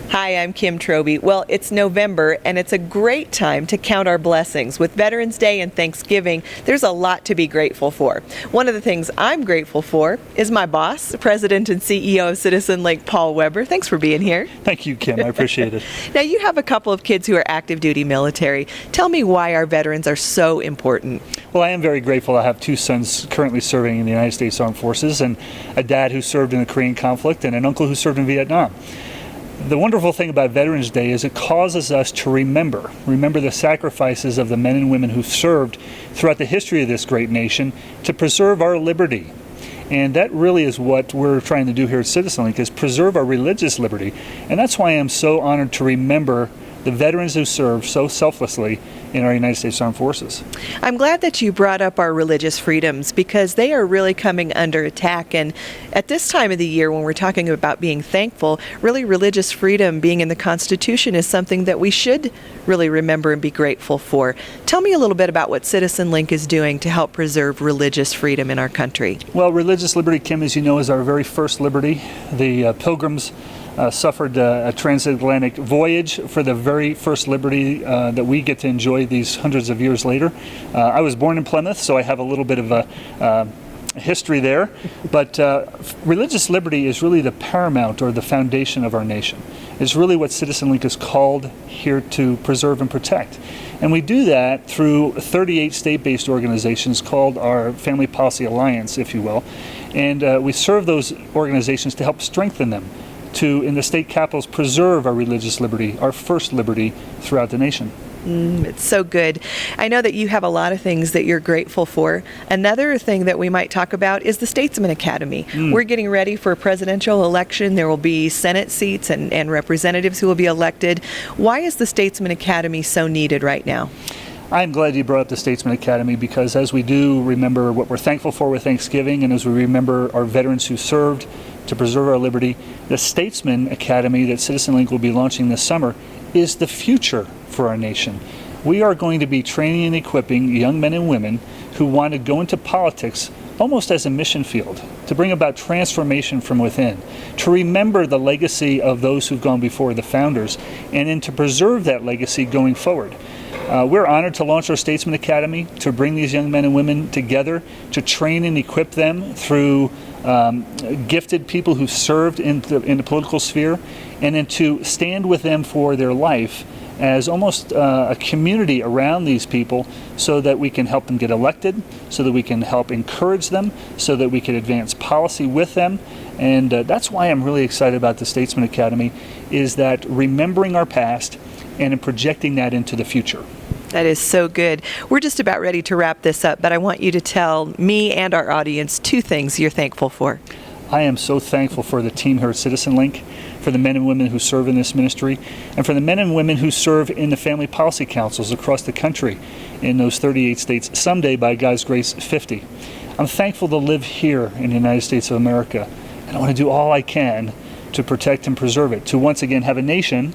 Hi, I'm Kim Troby. Well, it's November, and it's a great time to count our blessings. With Veterans Day and Thanksgiving, there's a lot to be grateful for. One of the things I'm grateful for is my boss, the President and CEO of CitizenLink, Paul Weber. Thanks for being here. Thank you, Kim. I appreciate it. Now, you have a couple of kids who are active duty military. Tell me why our veterans are so important. Well, I am very grateful. I have two sons currently serving in the United States Armed Forces, and a dad who served in the Korean conflict, and an uncle who served in Vietnam. The wonderful thing about Veterans Day is it causes us to remember the sacrifices of the men and women who served throughout the history of this great nation to preserve our liberty. And that really is what we're trying to do here at CitizenLink, is preserve our religious liberty. And that's why I'm so honored to remember the veterans who served so selflessly in our United States Armed Forces. I'm glad that you brought up our religious freedoms, because they are really coming under attack. And at this time of the year, when we're talking about being thankful, really religious freedom being in the Constitution is something that we should really remember and be grateful for. Tell me a little bit about what CitizenLink is doing to help preserve religious freedom in our country. Well, religious liberty, Kim, as you know, is our very first liberty. The Pilgrims suffered a transatlantic voyage for the very first liberty that we get to enjoy these hundreds of years later. I was born in Plymouth, so I have a little bit of a history there. But religious liberty is really the paramount, or the foundation of our nation. It's really what CitizenLink is called here to preserve and protect. And we do that through 38 state-based organizations called our Family Policy Alliance, if you will. And we serve those organizations to help strengthen them, to, in the state capitals, preserve our religious liberty, our first liberty throughout the nation. It's so good. I know that you have a lot of things that you're grateful for. Another thing that we might talk about is the Statesman Academy. We're getting ready for a presidential election. There will be Senate seats and representatives who will be elected. Why is the Statesman Academy so needed right now? I'm glad you brought up the Statesman Academy, because as we do remember what we're thankful for with Thanksgiving, and as we remember our veterans who served to preserve our liberty, the Statesman Academy that CitizenLink will be launching this summer is the future for our nation. We are going to be training and equipping young men and women who want to go into politics almost as a mission field, to bring about transformation from within, to remember the legacy of those who've gone before, the founders, and then to preserve that legacy going forward. We're honored to launch our Statesman Academy, to bring these young men and women together, to train and equip them through gifted people who served in the political sphere, and then to stand with them for their life as almost a community around these people, so that we can help them get elected, so that we can help encourage them, so that we can advance policy with them. And that's why I'm really excited about the Statesman Academy, is that remembering our past and in projecting that into the future. That is so good. We're just about ready to wrap this up, but I want you to tell me and our audience two things you're thankful for. I am so thankful for the team here at CitizenLink, for the men and women who serve in this ministry, and for the men and women who serve in the family policy councils across the country in those 38 states, someday, by God's grace, 50. I'm thankful to live here in the United States of America, and I want to do all I can to protect and preserve it, to once again have a nation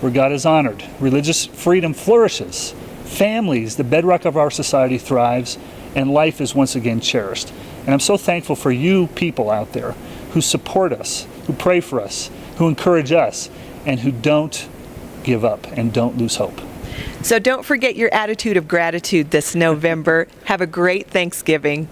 where God is honored, religious freedom flourishes, families, the bedrock of our society, thrives, and life is once again cherished. And I'm so thankful for you people out there who support us, who pray for us, who encourage us, and who don't give up and don't lose hope. So don't forget your attitude of gratitude this November. Have a great Thanksgiving.